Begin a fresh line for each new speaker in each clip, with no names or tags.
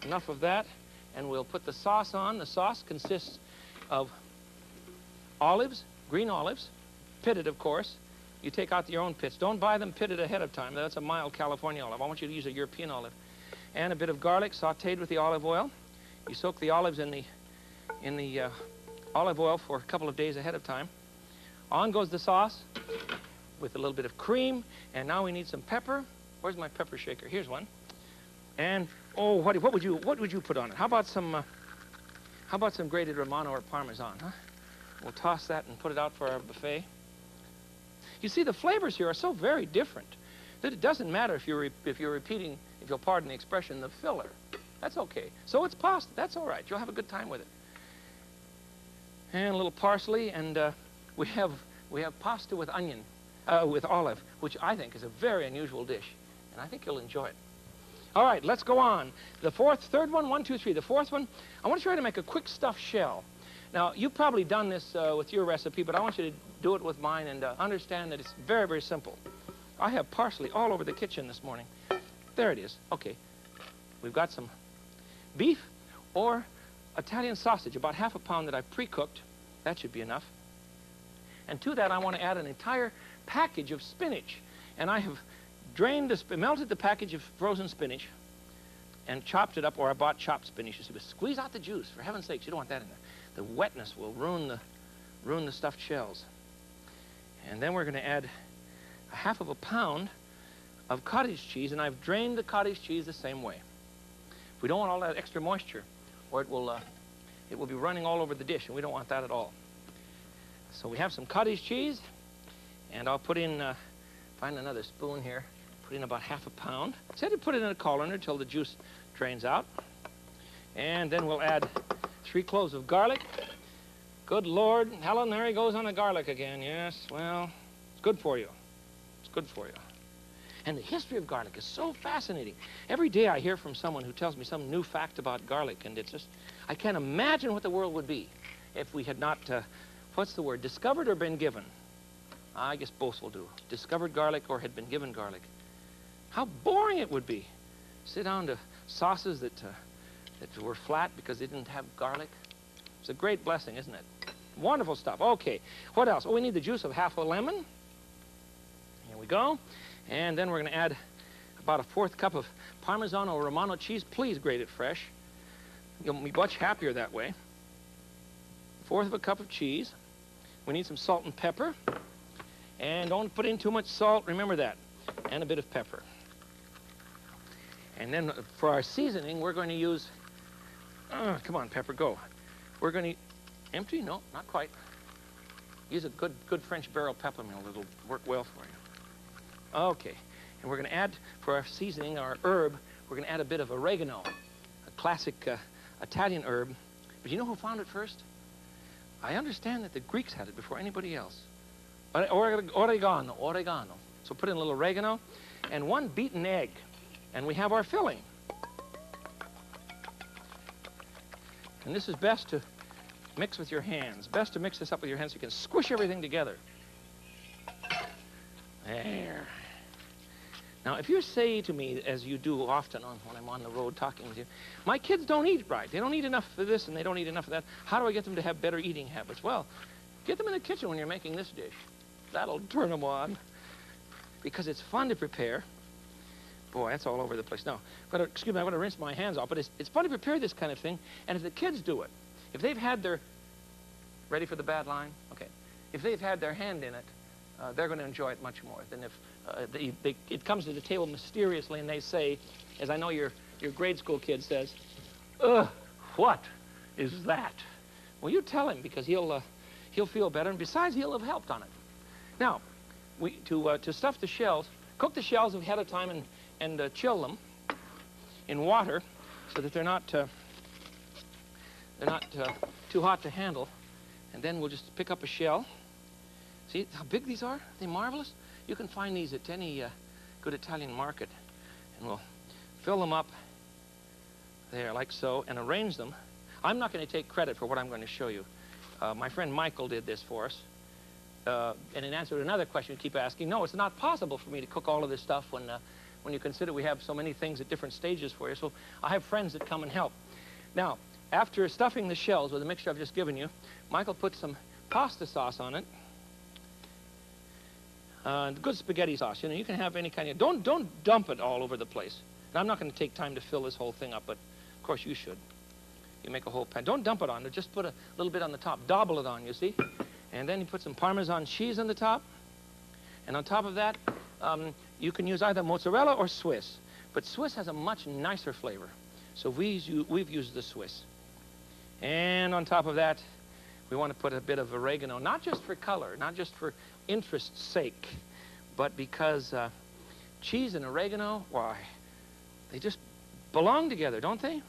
enough of that, and we'll put the sauce on. The sauce consists of olives, green olives, pitted, of course. You take out your own pits. Don't buy them pitted ahead of time. That's a mild California olive. I want you to use a European olive. And a bit of garlic sautéed with the olive oil. You soak the olives in the olive oil for a couple of days ahead of time. On goes the sauce with a little bit of cream, and now we need some pepper. Where's my pepper shaker? Here's one. And oh, what would you put on it? How about some grated Romano or Parmesan, huh? We'll toss that and put it out for our buffet. You see, the flavors here are so very different that it doesn't matter if you're repeating, if you'll pardon the expression, the filler. That's okay. So it's pasta. That's all right. You'll have a good time with it. And a little parsley, and we have pasta with onion, with olive, which I think is a very unusual dish, and I think you'll enjoy it. All right, let's go on. The third one, 1, 2, 3. The fourth one, I want to try to make a quick stuffed shell. Now, you've probably done this with your recipe, but I want you to do it with mine and understand that it's very, very simple. I have parsley all over the kitchen this morning. There it is. Okay. We've got some beef or Italian sausage, about ½ a pound that I've pre-cooked. That should be enough. And to that, I want to add an entire package of spinach. And I have melted the package of frozen spinach and chopped it up, or I bought chopped spinach. You see, but squeeze out the juice, for heaven's sakes. You don't want that in there. The wetness will ruin the stuffed shells. And then we're going to add ½ a pound of cottage cheese, and I've drained the cottage cheese the same way. We don't want all that extra moisture, or it will be running all over the dish, and we don't want that at all. So we have some cottage cheese, and I'll put in, find another spoon here, put in about ½ a pound. I said to put it in a colander until the juice drains out. And then we'll add 3 cloves of garlic. Good Lord, Helen, there he goes on the garlic again. Yes, well, it's good for you. It's good for you. And the history of garlic is so fascinating. Every day I hear from someone who tells me some new fact about garlic, and it's just, I can't imagine what the world would be if we had not, what's the word, discovered or been given? I guess both will do. Discovered garlic or had been given garlic. How boring it would be. Sit down to sauces that were flat because they didn't have garlic. It's a great blessing, isn't it? Wonderful stuff. Okay, what else? Oh, we need the juice of ½ a lemon. Here we go. And then we're going to add about a 1/4 cup of Parmesan or Romano cheese. Please grate it fresh. You'll be much happier that way. 1/4 cup of cheese. We need some salt and pepper. And don't put in too much salt, remember that. And a bit of pepper. And then for our seasoning, we're going to use, come on, pepper, go. We're going to, empty? No, not quite. Use a good French barrel peppermint. It'll work well for you. Okay, and we're going to add, for our seasoning, our herb, we're going to add a bit of oregano, a classic Italian herb. But you know who found it first? I understand that the Greeks had it before anybody else. Oregano. So put in a little oregano and 1 beaten egg, and we have our filling. And this is best to mix with your hands. Best to mix this up with your hands so you can squish everything together. There. Now, if you say to me, as you do often when I'm on the road talking with you, my kids don't eat right. They don't eat enough of this and they don't eat enough of that. How do I get them to have better eating habits? Well, get them in the kitchen when you're making this dish. That'll turn them on. Because it's fun to prepare. Boy, that's all over the place. Now, excuse me, I'm going to rinse my hands off, but it's fun to prepare this kind of thing. And if the kids do it, if they've had their, ready for the bad line? Okay. If they've had their hand in it, they're going to enjoy it much more than if it comes to the table mysteriously and they say, as I know your grade school kid says, ugh, what is that? Well, you tell him because he'll feel better, and besides, he'll have helped on it. Now, to stuff the shells, cook the shells ahead of time and chill them in water so that they're not too hot to handle. And then we'll just pick up a shell. See how big these are? Are they marvelous? You can find these at any good Italian market. And we'll fill them up there like so and arrange them. I'm not going to take credit for what I'm going to show you. My friend Michael did this for us. And in answer to another question you keep asking, no, it's not possible for me to cook all of this stuff when when you consider we have so many things at different stages for you. So I have friends that come and help. Now, after stuffing the shells with the mixture I've just given you, Michael put some pasta sauce on it. Good spaghetti sauce. You know, you can have any kind of... Don't dump it all over the place. And I'm not going to take time to fill this whole thing up, but of course you should. You make a whole pan. Don't dump it on. Just put a little bit on the top. Dabble it on, you see? And then you put some Parmesan cheese on the top. And on top of that, you can use either mozzarella or Swiss. But Swiss has a much nicer flavor. So we've used the Swiss. And on top of that, we want to put a bit of oregano, not just for color, not just for interest's sake, but because cheese and oregano, why, they just belong together, don't they?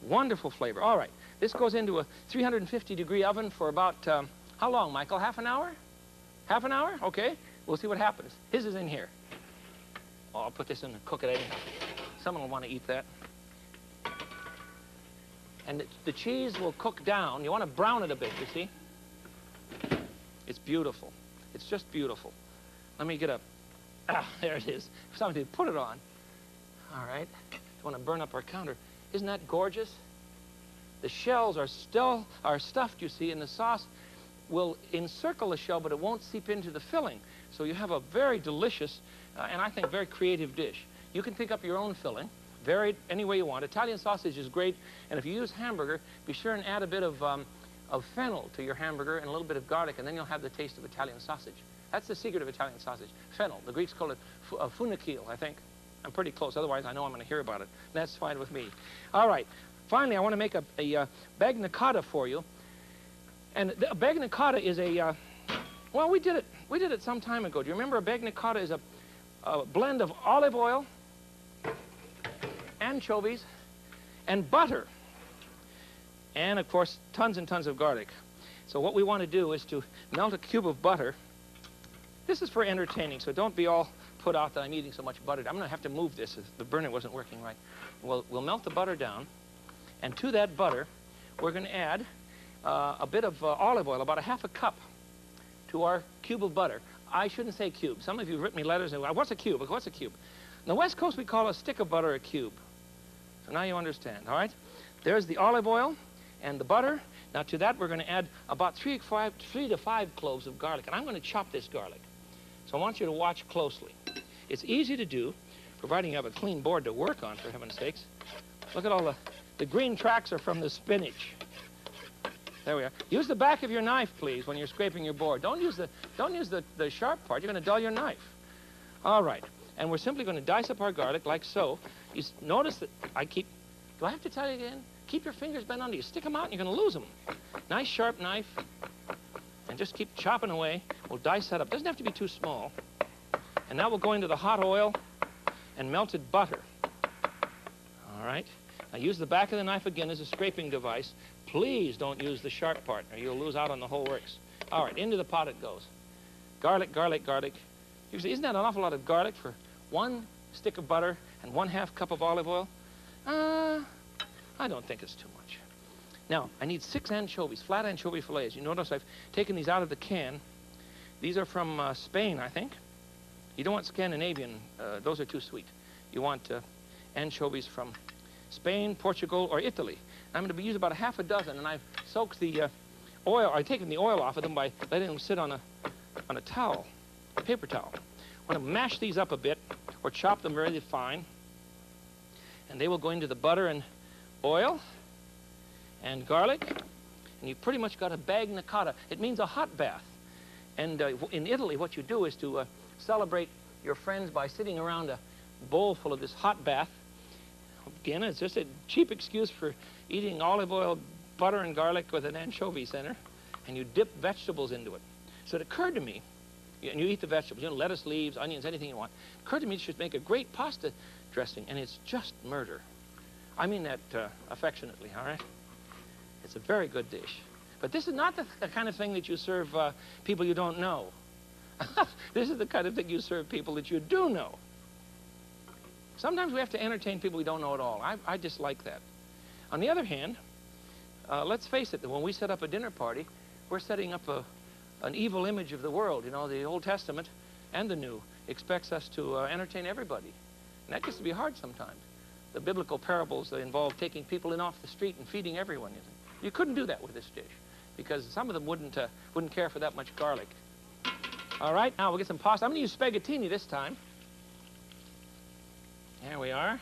Wonderful flavor. All right, this goes into a 350-degree oven for about, how long, Michael? Half an hour? Half an hour? Okay, we'll see what happens. His is in here. Oh, I'll put this in and cook it anyhow. Someone will want to eat that. And the cheese will cook down. You want to brown it a bit, you see? It's beautiful. It's just beautiful. Let me get a... Ah, there it is. Somebody put it on. All right. Don't want to burn up our counter. Isn't that gorgeous? The shells are stuffed, you see, and the sauce will encircle the shell, but it won't seep into the filling. So you have a very delicious, and I think very creative dish. You can pick up your own filling, varied any way you want. Italian sausage is great, and if you use hamburger, be sure and add a bit of fennel to your hamburger and a little bit of garlic, and then you'll have the taste of Italian sausage. That's the secret of Italian sausage. Fennel. The Greeks call it funicule, I think. I'm pretty close. Otherwise, I know I'm going to hear about it. That's fine with me. All right. Finally, I want to make a bagna cotta for you. And a bagna cotta is a... well, we did it some time ago. Do you remember a bagna cotta is a blend of olive oil, anchovies, and butter. And, of course, tons and tons of garlic. So what we want to do is to melt a cube of butter. This is for entertaining, so don't be all put out that I'm eating so much butter. I'm going to have to move this. The burner wasn't working right. We'll melt the butter down, and to that butter, we're going to add a bit of olive oil, about a half a cup, to our cube of butter. I shouldn't say cube. Some of you have written me letters and say, what's a cube? What's a cube? On the West Coast, we call a stick of butter a cube. So now you understand, all right? There's the olive oil and the butter. Now to that, we're going to add about 3 to 5 cloves of garlic. And I'm going to chop this garlic. So I want you to watch closely. It's easy to do, providing you have a clean board to work on, for heaven's sakes. Look at all the green tracks are from the spinach. There we are. Use the back of your knife, please, when you're scraping your board. Don't use the sharp part. You're going to dull your knife. All right. And we're simply going to dice up our garlic like so. You notice that do I have to tell you again? Keep your fingers bent under you. Stick them out and you're going to lose them. Nice sharp knife. And just keep chopping away. We'll dice that up. Doesn't have to be too small. And now we'll go into the hot oil and melted butter. All right. Now use the back of the knife again as a scraping device. Please don't use the sharp part or you'll lose out on the whole works. All right, into the pot it goes. Garlic, garlic, garlic. You say, isn't that an awful lot of garlic for 1 stick of butter and 1/2 cup of olive oil? I don't think it's too much. Now, I need 6 anchovies, flat anchovy fillets. You notice I've taken these out of the can. These are from Spain, I think. You don't want Scandinavian. Those are too sweet. You want anchovies from Spain, Portugal, or Italy. I'm going to use about a half a dozen, and I've soaked the oil. I've taken the oil off of them by letting them sit on a towel, a paper towel. I'm going to mash these up a bit, or chop them very fine, and they will go into the butter and oil and garlic, and you've pretty much got a bagna cotta. It means a hot bath. And in Italy, what you do is to celebrate your friends by sitting around a bowl full of this hot bath. Again, it's just a cheap excuse for eating olive oil, butter, and garlic with an anchovy center, and you dip vegetables into it. So it occurred to me, and you eat the vegetables, you know, lettuce leaves, onions, anything you want. It occurred to me you should make a great pasta dressing, and it's just murder. I mean that affectionately, all right? It's a very good dish. But this is not the kind of thing that you serve people you don't know. This is the kind of thing you serve people that you do know. Sometimes we have to entertain people we don't know at all. I dislike that. On the other hand, let's face it, when we set up a dinner party, we're setting up an evil image of the world, you know, the Old Testament and the New. expects us to entertain everybody. And that gets to be hard sometimes. The biblical parables that involve taking people in off the street and feeding everyone. You couldn't do that with this dish because some of them wouldn't care for that much garlic. All right, now we'll get some pasta. I'm going to use spaghettini this time. There we are.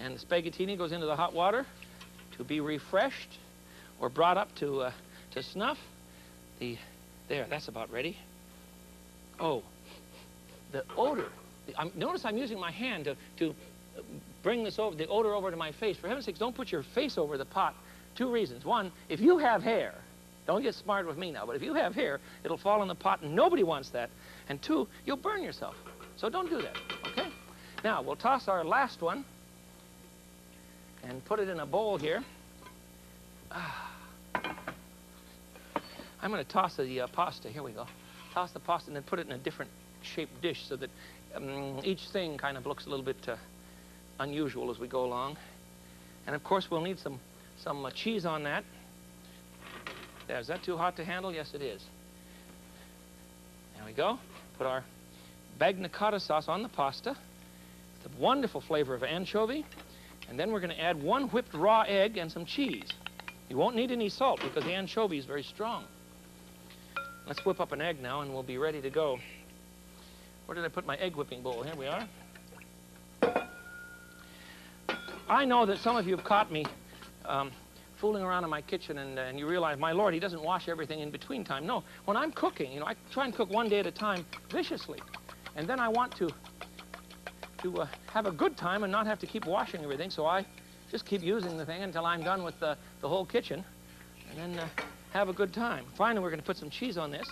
And the spaghettini goes into the hot water to be refreshed or brought up to snuff. There, that's about ready. Oh, the odor. Notice I'm using my hand to bring the odor over to my face. For heaven's sakes, don't put your face over the pot. 2 reasons. 1, if you have hair, don't get smart with me now, but if you have hair, it'll fall in the pot, and nobody wants that. And 2, you'll burn yourself. So don't do that, okay? Now, we'll toss our last one and put it in a bowl here. I'm going to toss the pasta. Here we go. Toss the pasta and then put it in a different shaped dish so that each thing kind of looks a little bit unusual as we go along. And of course, we'll need some cheese on that. There, is that too hot to handle? Yes, it is. There we go. Put our bagna cotta sauce on the pasta. The wonderful flavor of anchovy. And then we're going to add 1 whipped raw egg and some cheese. You won't need any salt because the anchovy is very strong. Let's whip up an egg now and we'll be ready to go. Where did I put my egg whipping bowl? Here we are. I know that some of you have caught me fooling around in my kitchen and you realize, my Lord, he doesn't wash everything in between time. No, when I'm cooking, you know, I try and cook 1 day at a time viciously. And then I want to have a good time and not have to keep washing everything, so I just keep using the thing until I'm done with the whole kitchen, and then have a good time. Finally, we're going to put some cheese on this,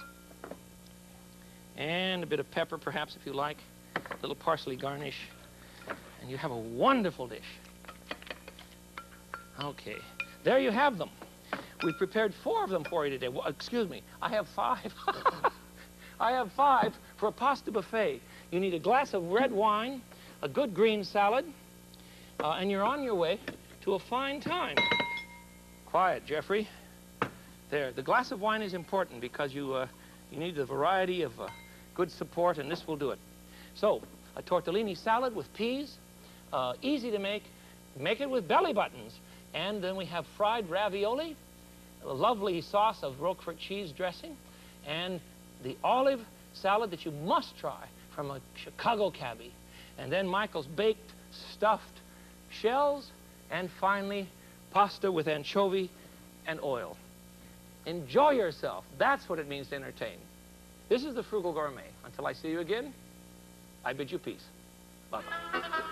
and a bit of pepper, perhaps, if you like, a little parsley garnish, and you have a wonderful dish. Okay, there you have them. We've prepared 4 of them for you today. Well, excuse me, I have 5. I have 5 for a pasta buffet. You need a glass of red wine, a good green salad, and you're on your way to a fine time. Quiet, Jeffrey. There, the glass of wine is important because you need the variety of good support, and this will do it. So, a tortellini salad with peas, easy to make. Make it with belly buttons. And then we have fried ravioli, a lovely sauce of Roquefort cheese dressing, and the olive salad that you must try from a Chicago cabbie. And then Michael's baked, stuffed shells, and finally, pasta with anchovy and oil. Enjoy yourself. That's what it means to entertain. This is the Frugal Gourmet. Until I see you again, I bid you peace. Bye-bye.